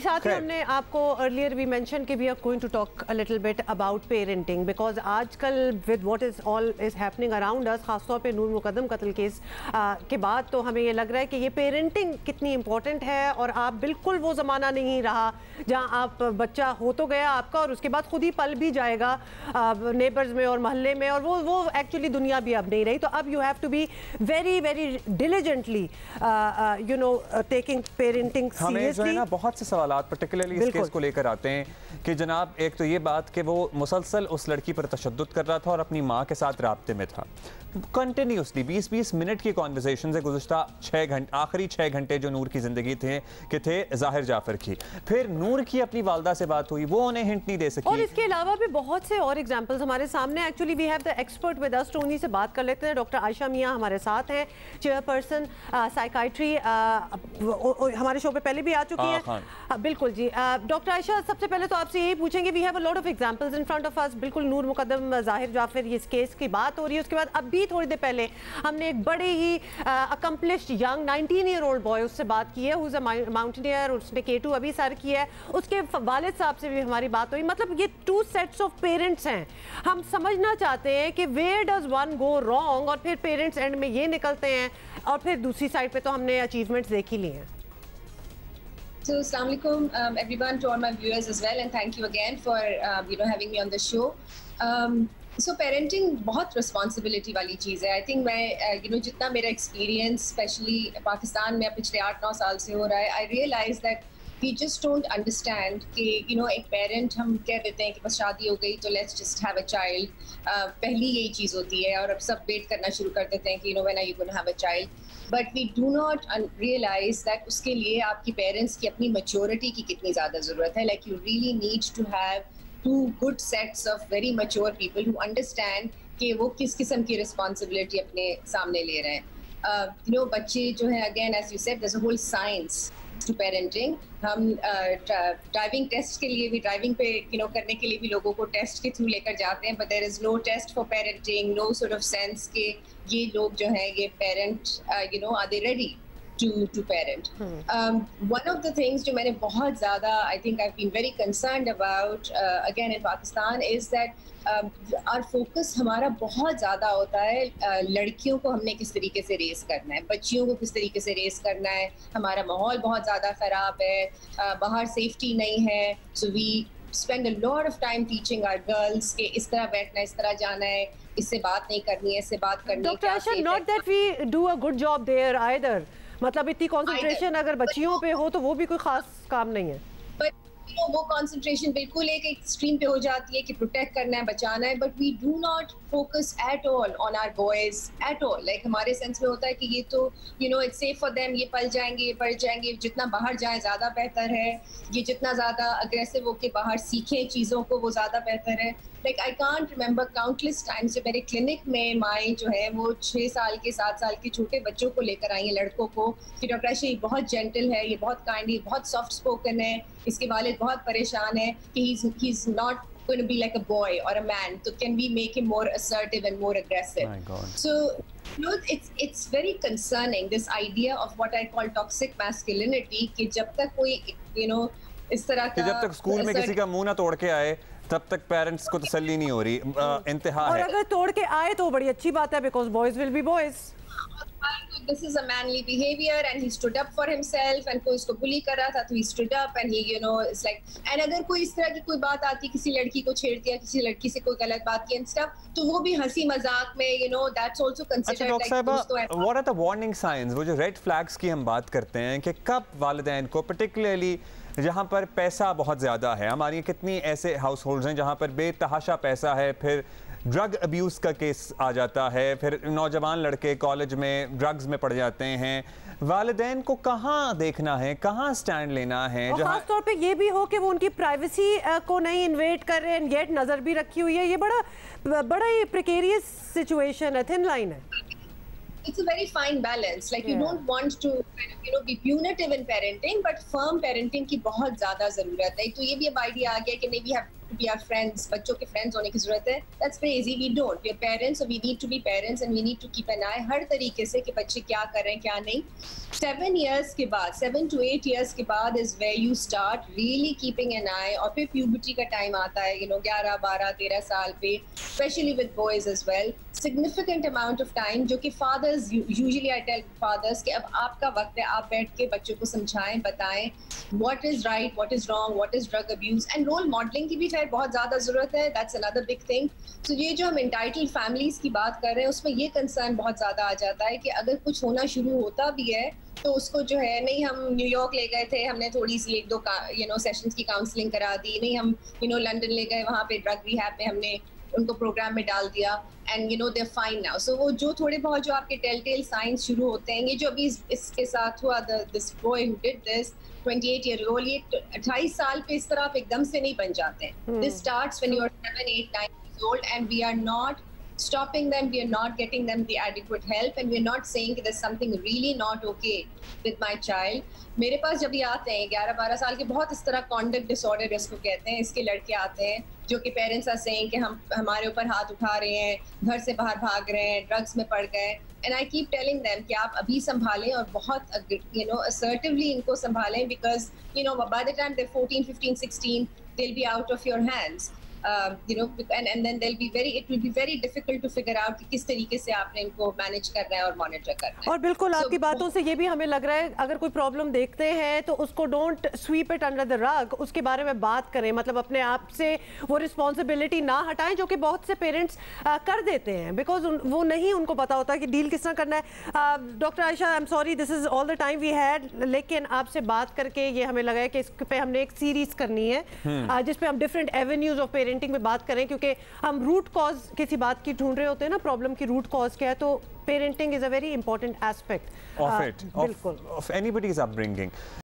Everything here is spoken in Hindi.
साथ ही हमने आपको अर्लियर वी मेंशन कि we are going to talk a little bit about parenting because आजकल with what is all is happening around us, खासतौर पे नूर मुकद्दम कत्ल केस के बाद तो हमें ये लग रहा है कि ये पेरेंटिंग कितनी इंपॉर्टेंट है। और आप बिल्कुल वो ज़माना नहीं रहा जहाँ आप बच्चा हो तो गया आपका और उसके बाद खुद ही पल भी जाएगा नेबर्स में और मोहल्ले में, और वो एक्चुअली दुनिया भी अब नहीं रही। तो अब you have to be very very diligently you know taking parenting seriously. बहुत से सवालात पर्टिकुलरली इस केस को लेकर आते हैं कि जनाब एक तो ये बात कि वो मुसलसल उस लड़की पर तशद्दुद कर रहा था और अपनी माँ के साथ राब्ते में था कंटिन्यूसली। 20-20 मिनट की कॉन्वर्सेशन से गुज़श्ता 6 घंटे, आखिरी 6 घंटे जो नूर की ज़िंदगी थे ज़ाहिर जाफ़र की। फिर नूर की अपनी वालदा से बात हुई, वो उन्हें हिंट नहीं दे सकी। और इसके अलावा भी बहुत से और एग्जांपल्स हमारे सामने। Actually we have the expert with us, तो उन्हीं से बात कर लेते हैं। डॉक्टर आयशा मियाँ हमारे साथ हैं, चेयरपर्सन साइकाइट्री, हमारे शो पे पहले भी आ चुकी हैं। बिल्कुल जी। डॉक्टर आयशा, सबसे पहले तो आपसे यही पूछेंगे, we have a lot of examples in front of us. बिल्कुल नूर मुकद्दम ज़ाहिर जाफ़र इस केस की बात हो रही है। उसके बाद अभी थोड़ी देर पहले हमने एक बड़े ही अकम्पलिश्ड यंग 19-year-old बॉय उससे बात की है, हुज़ अ माउंटेनियर, उसने K2 अभी सर किया है, उसके वालिद साहब से भी हमारी बात हुई। मतलब ये 2 सेट्स ऑफ पेरेंट्स हैं। हम समझना चाहते हैं कि where does one go wrong, और फिर पेरेंट्स एंड में ये निकलते हैं और फिर दूसरी साइड पे तो हमने अचीवमेंट्स देख ही ली हैं। So, Assalamu alaikum, everyone, to all my viewers as well, and thank you again for having me on the show. So, parenting बहुत responsibility वाली चीज़ है। I think मैं जितना मेरा experience, especially पाकिस्तान में पिछले 8-9 साल से हो रहा है, I realize that we just don't understand कि एक parent हम कह देते हैं कि बस शादी हो गई तो let's just have a child। पहली यही चीज़ होती है और अब सब वेट करना शुरू कर देते हैं कि when are you going to have a child। But we do not realize that उसके लिए आपकी पेरेंट्स की अपनी maturity की कितनी ज़्यादा ज़रूरत है। Like you really need to have 2 good sets of very mature people who understand कि वो किस किस्म की responsibility अपने सामने ले रहे हैं। बच्चे जो है, again as you said, there's a whole science to parenting। हम ड्राइविंग टेस्ट के लिए भी, ड्राइविंग पे करने के लिए भी लोगों को टेस्ट के थ्रू लेकर जाते हैं, but there is no test for parenting, no sort of sense कि ये लोग जो हैं ये parent are they ready to parent। One of the things जो मैंने बहुत ज़्यादा I think I've been very concerned about again in Pakistan is that our focus हमारा बहुत ज़्यादा होता है लड़कियों को हमने किस तरीके से रेस करना है, बच्चियों को किस तरीके से रेस करना है। हमारा माहौल बहुत ज़्यादा ख़राब है, बाहर सेफ्टी नहीं है, so we spend a lot of time teaching our girls कि इस तरह बैठना, इस तरह जाना है, इससे बात नहीं करनी है, इससे बात करनी है। Doctor Ayesha, not that we do a good job there either। मतलब इतनी कंसंट्रेशन अगर बच्चियों पे हो तो वो भी कोई खास काम नहीं है। वो कंसंट्रेशन बिल्कुल एक एक्सट्रीम पे हो जाती है कि प्रोटेक्ट करना है, बचाना है, but we do not focus at all on our boys at all. Like हमारे सेंस में होता है कि ये तो इट्स सेफ फॉर देम, ये पल जाएंगे, ये पढ़ जाएंगे, जितना बाहर जाए ज़्यादा बेहतर है, ये जितना ज़्यादा अग्रेसिव होकर बाहर सीखें चीज़ों को वो ज़्यादा बेहतर है। Like I can't remember countless times जब मेरे क्लिनिक में माएँ जो है वो 6 साल के 7 साल के छोटे बच्चों को लेकर आई हैं, लड़कों को, कि डॉक्टर आयशा ये बहुत जेंटल है, ये बहुत काइंड है, बहुत सॉफ्ट स्पोकन है, इसके वालिद बहुत परेशान है कि he is not going to be like a boy or a man, so can we make him more assertive and more aggressive? My God. So it's very concerning, this idea of what I call toxic masculinity, कि जब तक कोई इस तरह का, जब तक स्कूल में किसी का मुंह ना तोड़ के आए तब तक पेरेंट्स को तसल्ली नहीं हो रही। इंतहा और है। अगर तोड़ के आए तो बड़ी अच्छी बात है, because boys will be boys. This is a manly behavior and he stood up for himself, and कोई इसको बुली कर रहा था तो he stood up and he it's like, and अगर कोई इस तरह की कोई बात आती, किसी लड़की को छेड़ दिया, किसी लड़की से कोई गलत बात की and stuff, तो वो भी हंसी मजाक में that's also considered like। what are the warning signs, वो जो रेड फ्लैग्स की हम बात करते हैं कि कब वालिदैन को, पर्टिकुलरली जहाँ पर पैसा बहुत ज़्यादा है, हमारी कितनी ऐसे हाउस होल्ड्स हैं जहाँ पर बेतहाशा पैसा है, फिर ड्रग अब्यूज़ का केस आ जाता है, फिर नौजवान लड़के कॉलेज में ड्रग्स में पड़ जाते हैं, वालिदैन को कहाँ देखना है, कहाँ स्टैंड लेना है। और खास तौर पे ये भी हो कि वो उनकी प्राइवेसी को नहीं इन्वेट कर रहे हैं, गेट नज़र भी रखी हुई है। ये बड़ा ही प्रिकेरियस सिचुएशन है, थिन लाइन है। It's a very fine balance. Like you don't want to be punitive in parenting, but firm parenting की बहुत ज़्यादा ज़रूरत है। तो ये भी अब आइडिया आ गया कि नहीं, we have to be our friends, बच्चों के friends होने की ज़रूरत है. That's crazy. We don't. We are parents, so we need to be parents and we need to keep an eye हर तरीके से कि बच्चे क्या कर रहे हैं क्या नहीं. 7 years के बाद, 7 to 8 years के बाद is where you start really keeping an eye. और फिर puberty का time आता है, 11, 12, 13 साल पे, especially with boys as well. Significant amount of time जो कि fathers, usually I tell fathers कि अब आपका वक्त है, आप बैठ के बच्चों को समझाएं, बताएं what is right, what is wrong, what is drug abuse and role modeling की भी शायद बहुत ज़्यादा ज़रूरत है. That's another big thing. So ये जो हम entitled families की बात कर रहे हैं उसमें ये concern बहुत ज़्यादा आ जाता है कि अगर कुछ होना शुरू होता भी है तो उसको जो है नहीं हम न्यूयॉर्क ले गए थे, हमने थोड़ी सी 1-2 सेशंस की काउंसलिंग करा दी, नहीं हम लंदन ले गए, वहाँ पे ड्रग रिहैब में हमने उनको प्रोग्राम में डाल दिया and they're fine now. So वो जो थोड़े बहुत जो आपके टेलटेल साइंस शुरू होते हैं, ये जो अभी इसके साथ हुआ, this boy who did this 28-year-old, ये 28 साल पे इस तरह आप एकदम से नहीं बन जाते हैं. This starts when you are 7, 8, 9 years old and we are not stopping them, we are not getting them the adequate help and we are not saying there's something really not okay with my child. मेरे पास जब ये आते हैं 11-12 साल के, बहुत इस तरह कॉन्डक्ट डिसऑर्डर इसको कहते हैं, इसके लड़के आते हैं जो कि पेरेंट्स आर सेइंग कि हमारे ऊपर हाथ उठा रहे हैं, घर से बाहर भाग रहे हैं, ड्रग्स में पड़ गए. And I keep telling them कि आप अभी संभालें और बहुत assertively इनको संभालें because by the time they're 14, 15, 16 they'll be out of your hands. And then it will be very difficult to figure out कि किस तरीके से आपने इनको मैनेज करना है और मॉनिटर करना है. और बिल्कुल आपकी बातों से ये भी हमें लग रहा है अगर कोई प्रॉब्लम देखते हैं तो उसको don't sweep it under the rug, उसके बारे में बात करें, मतलब अपने आप से वो रिस्पॉन्सिबिलिटी ना हटाएं जो कि बहुत से पेरेंट्स कर देते हैं बिकॉज वो नहीं उनको पता होता कि डील किस तरह करना है. Doctor Ayesha, I am sorry this is all the time we had, लेकिन आपसे बात करके ये हमें लगा है कि इस पे हमने एक सीरीज करनी है जिसपे हम डिफरेंट एवेन्यूज ऑफ पेरेंटिंग में बात करें क्योंकि हम रूट कॉज किसी बात की ढूंढ रहे होते हैं ना, प्रॉब्लम की रूट कॉज क्या है, तो parenting is a very important aspect of anybody's upbringing.